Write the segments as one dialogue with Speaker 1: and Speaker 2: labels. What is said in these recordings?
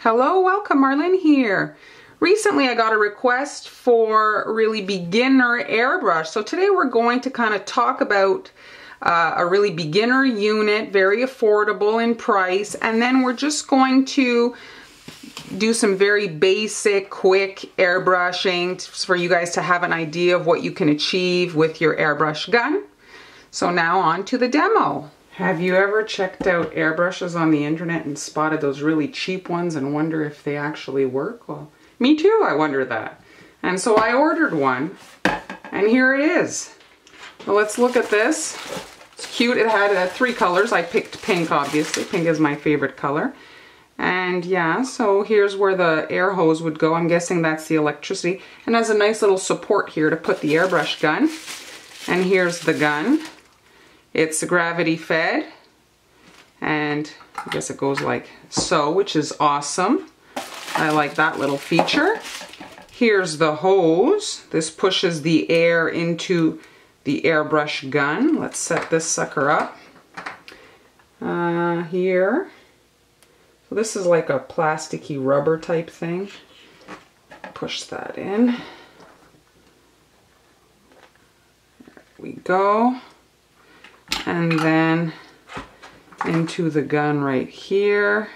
Speaker 1: Hello, welcome, Marlene here. Recently I got a request for really beginner airbrush. So today we're going to kind of talk about a really beginner unit, very affordable in price, and then we're just going to do some very basic, quick airbrushing for you guys to have an idea of what you can achieve with your airbrush gun. So now on to the demo. Have you ever checked out airbrushes on the internet and spotted those really cheap ones and wonder if they actually work? Well, me too, I wonder that. And so I ordered one, and here it is. Well, let's look at this. It's cute. It had 3 colors. I picked pink, obviously. Pink is my favorite color. And yeah, so here's where the air hose would go. I'm guessing that's the electricity. And has a nice little support here to put the airbrush gun. And here's the gun. It's gravity fed, and I guess it goes like so, which is awesome. I like that little feature. Here's the hose. This pushes the air into the airbrush gun. Let's set this sucker up here. So this is like a plasticky rubber type thing. Push that in. There we go. And then into the gun right here.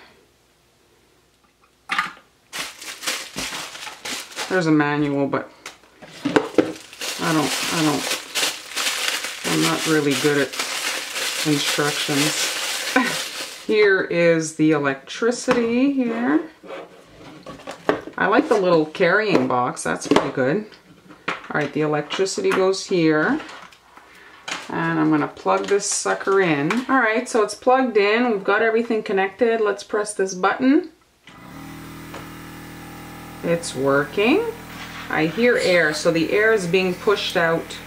Speaker 1: There's a manual, but I'm not really good at instructions. Here is the electricity here. I like the little carrying box, that's pretty good. All right, the electricity goes here. And I'm going to plug this sucker in. All right, so it's plugged in. We've got everything connected. Let's press this button. It's working. I hear air, so the air is being pushed out.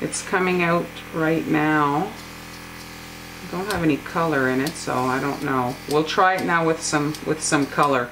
Speaker 1: It's coming out right now. I don't have any color in it, so I don't know. We'll try it now with some color.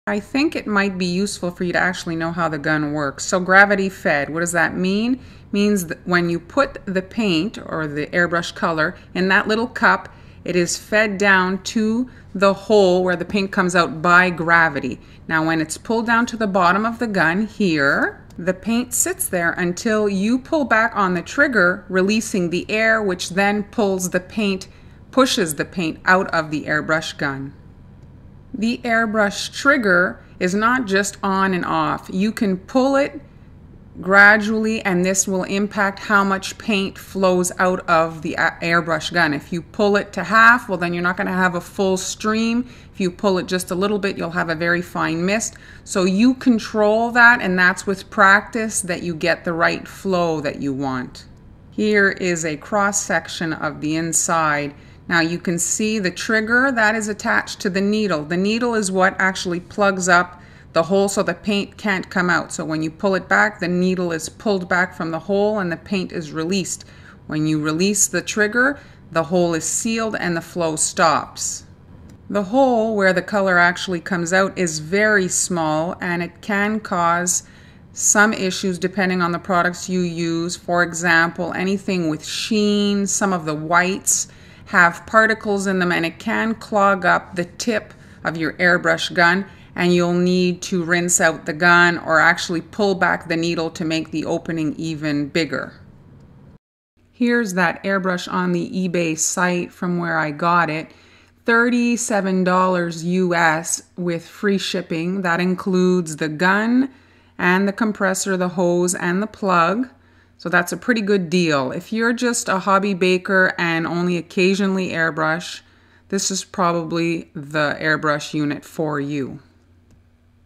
Speaker 1: I think it might be useful for you to actually know how the gun works. So gravity fed, what does that mean? Means that when you put the paint or the airbrush color in that little cup, it is fed down to the hole where the paint comes out by gravity. Now when it's pulled down to the bottom of the gun here, the paint sits there until you pull back on the trigger, releasing the air, which then pushes the paint out of the airbrush gun. The airbrush trigger is not just on and off. You can pull it gradually, and this will impact how much paint flows out of the airbrush gun. If you pull it to half, well, then you're not going to have a full stream. If you pull it just a little bit, you'll have a very fine mist. So you control that, and that's with practice that you get the right flow that you want. Here is a cross section of the inside. Now you can see the trigger that is attached to the needle. The needle is what actually plugs up the hole so the paint can't come out. So when you pull it back, the needle is pulled back from the hole and the paint is released. When you release the trigger, the hole is sealed and the flow stops. The hole where the color actually comes out is very small, and it can cause some issues depending on the products you use. For example, anything with sheen, some of the whites have particles in them, and it can clog up the tip of your airbrush gun, and you'll need to rinse out the gun or actually pull back the needle to make the opening even bigger. Here's that airbrush on the eBay site from where I got it. $37 US with free shipping. That includes the gun and the compressor, the hose, and the plug. So that's a pretty good deal. If you're just a hobby baker and only occasionally airbrush, this is probably the airbrush unit for you.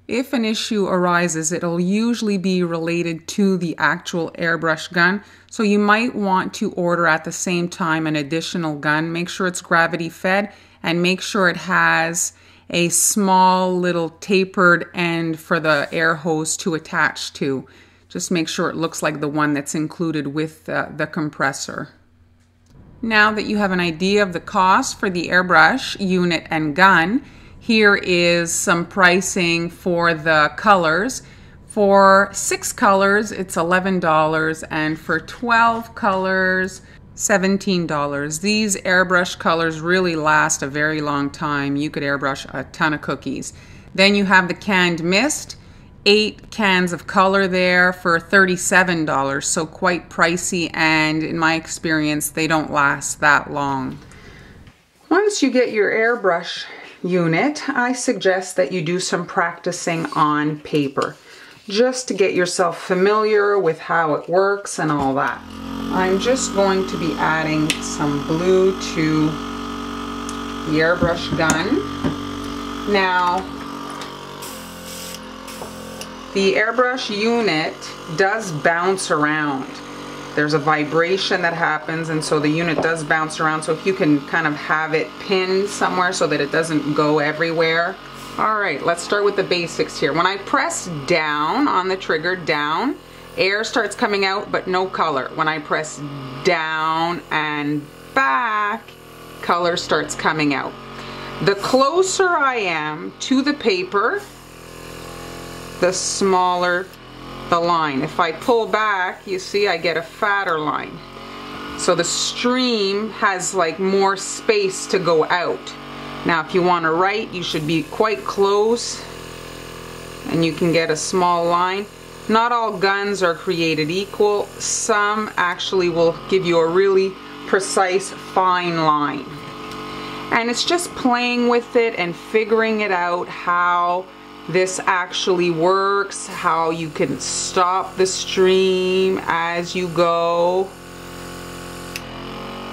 Speaker 1: If an issue arises, it'll usually be related to the actual airbrush gun. So you might want to order at the same time an additional gun. Make sure it's gravity fed, and make sure it has a small little tapered end for the air hose to attach to. Just make sure it looks like the one that's included with the compressor. Now that you have an idea of the cost for the airbrush unit and gun, here is some pricing for the colors. For 6 colors, it's $11, and for 12 colors, $17. These airbrush colors really last a very long time. You could airbrush a ton of cookies. Then you have the canned mist, 8 cans of color there for $37, so quite pricey, and in my experience they don't last that long. Once you get your airbrush unit, I suggest that you do some practicing on paper, just to get yourself familiar with how it works and all that. I'm just going to be adding some blue to the airbrush gun. Now, the airbrush unit does bounce around. There's a vibration that happens, and so the unit does bounce around. So if you can kind of have it pinned somewhere so that it doesn't go everywhere. All right, let's start with the basics here. When I press down on the trigger, down, air starts coming out, but no color. When I press down and back, color starts coming out. The closer I am to the paper, the smaller the line. If I pull back, you see I get a fatter line. So the stream has like more space to go out. Now if you want to write, you should be quite close and you can get a small line. Not all guns are created equal. Some actually will give you a really precise fine line. And it's just playing with it and figuring it out how this actually works, how you can stop the stream as you go,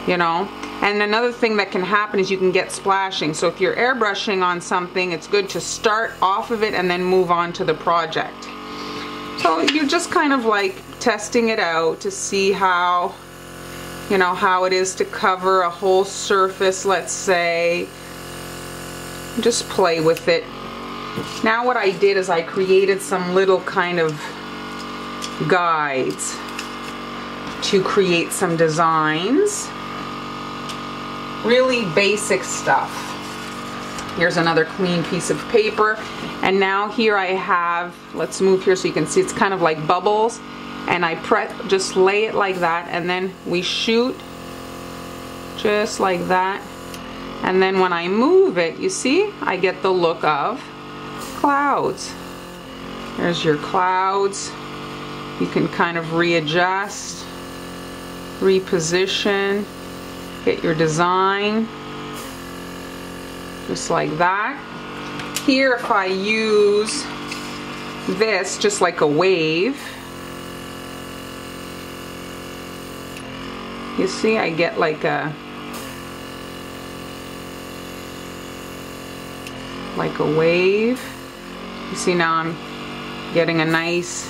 Speaker 1: you know. And another thing that can happen is you can get splashing. So if you're airbrushing on something, it's good to start off of it and then move on to the project. So you're just kind of like testing it out to see how, you know, how it is to cover a whole surface, let's say. Just play with it. Now what I did is I created some little kind of guides to create some designs. Really basic stuff. Here's another clean piece of paper, and now here I have, let's move here so you can see it's kind of like bubbles, and I just lay it like that, and then we shoot just like that, and then when I move it, you see I get the look of clouds. There's your clouds. You can kind of readjust, reposition, get your design just like that. Here if I use this just like a wave, you see I get like a wave. You see now I'm getting a nice,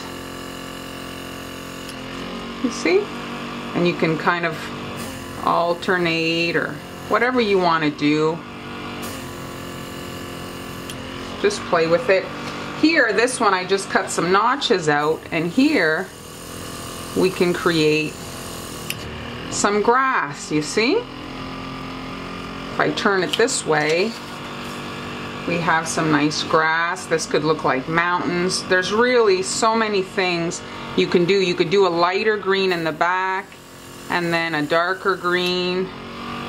Speaker 1: you see? And you can kind of alternate or whatever you want to do. Just play with it. Here, this one I just cut some notches out, and here we can create some grass, you see? If I turn it this way, we have some nice grass. This could look like mountains. There's really so many things you can do. You could do a lighter green in the back and then a darker green,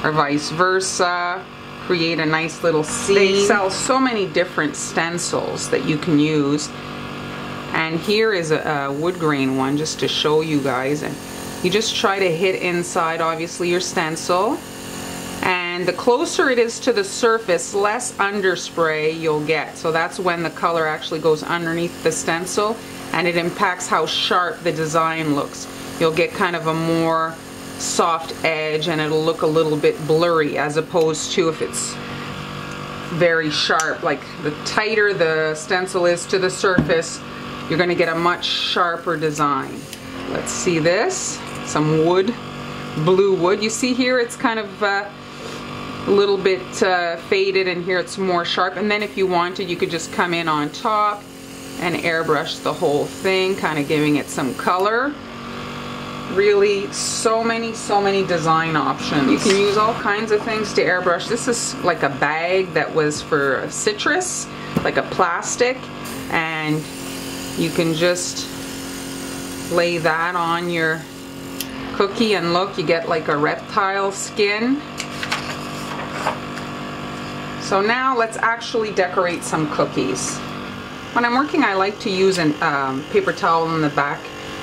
Speaker 1: or vice versa. Create a nice little scene. They sell so many different stencils that you can use. And here is a wood grain one just to show you guys. And you just try to hit inside, obviously, your stencil. And the closer it is to the surface, less underspray you'll get. So that's when the color actually goes underneath the stencil, and it impacts how sharp the design looks. You'll get kind of a more soft edge, and it'll look a little bit blurry, as opposed to if it's very sharp. Like the tighter the stencil is to the surface, you're going to get a much sharper design. Let's see this. Some wood, blue wood. You see here it's kind of a little bit faded, and here it's more sharp. And then if you wanted, you could just come in on top and airbrush the whole thing, kind of giving it some color. Really, so many design options. You can use all kinds of things to airbrush. This is like a bag that was for citrus, like a plastic, and you can just lay that on your cookie, and look, you get like a reptile skin. So now let's actually decorate some cookies. When I'm working, I like to use a paper towel on the back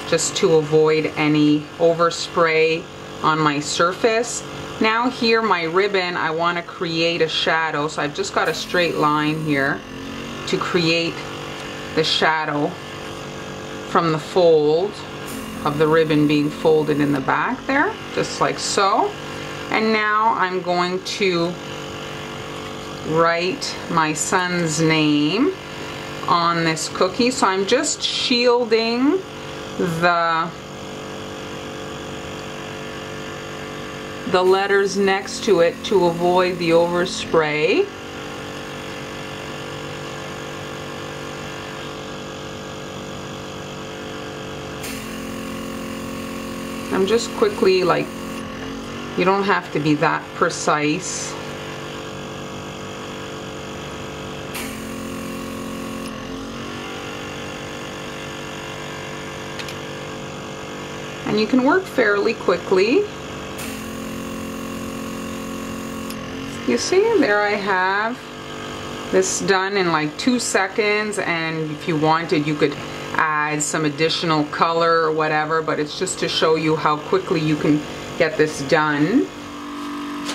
Speaker 1: just to avoid any overspray on my surface. Now here, my ribbon, I want to create a shadow, so I've just got a straight line here to create the shadow from the fold of the ribbon being folded in the back there, just like so. And now I'm going to write my son's name on this cookie. So I'm just shielding the letters next to it to avoid the overspray. I'm just quickly, like, you don't have to be that precise. And you can work fairly quickly. You see, there I have this done in like 2 seconds, and if you wanted, you could add some additional color or whatever, but it's just to show you how quickly you can get this done.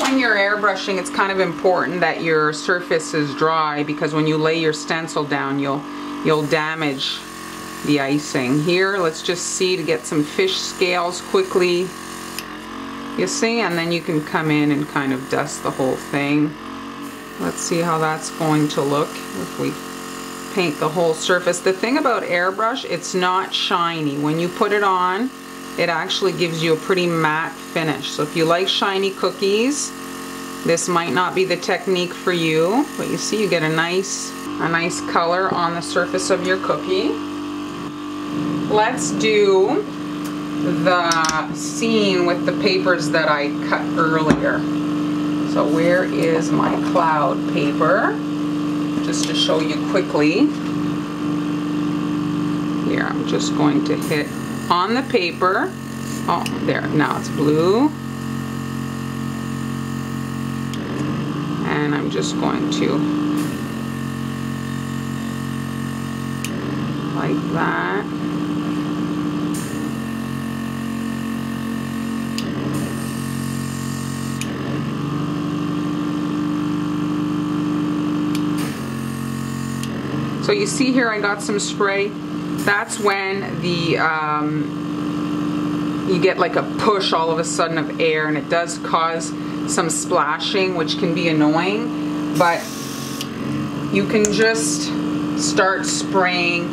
Speaker 1: When you're airbrushing, it's kind of important that your surface is dry, because when you lay your stencil down, you'll damage the icing. Here, let's just see to get some fish scales quickly. You see, and then you can come in and kind of dust the whole thing. Let's see how that's going to look if we paint the whole surface. The thing about airbrush, it's not shiny. When you put it on, it actually gives you a pretty matte finish. So if you like shiny cookies, this might not be the technique for you, but you see, you get a nice color on the surface of your cookie. Let's do the scene with the papers that I cut earlier. So where is my cloud paper? Just to show you quickly. Here, I'm just going to hit on the paper. Oh, there, now it's blue. And I'm just going to, like that. So you see here I got some spray. That's when the you get like a push all of a sudden of air, and it does cause some splashing, which can be annoying, but you can just start spraying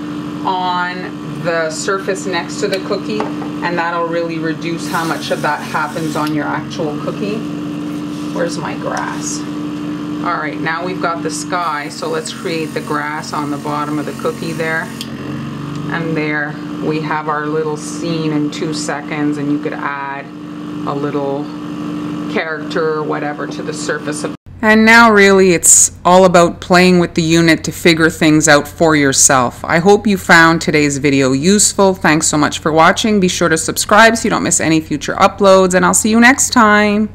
Speaker 1: on the surface next to the cookie, and that'll really reduce how much of that happens on your actual cookie. Where's my grass? Alright, now we've got the sky, so let's create the grass on the bottom of the cookie there. And there we have our little scene in 2 seconds, and you could add a little character or whatever to the surface of. And now really it's all about playing with the unit to figure things out for yourself. I hope you found today's video useful. Thanks so much for watching. Be sure to subscribe so you don't miss any future uploads, and I'll see you next time.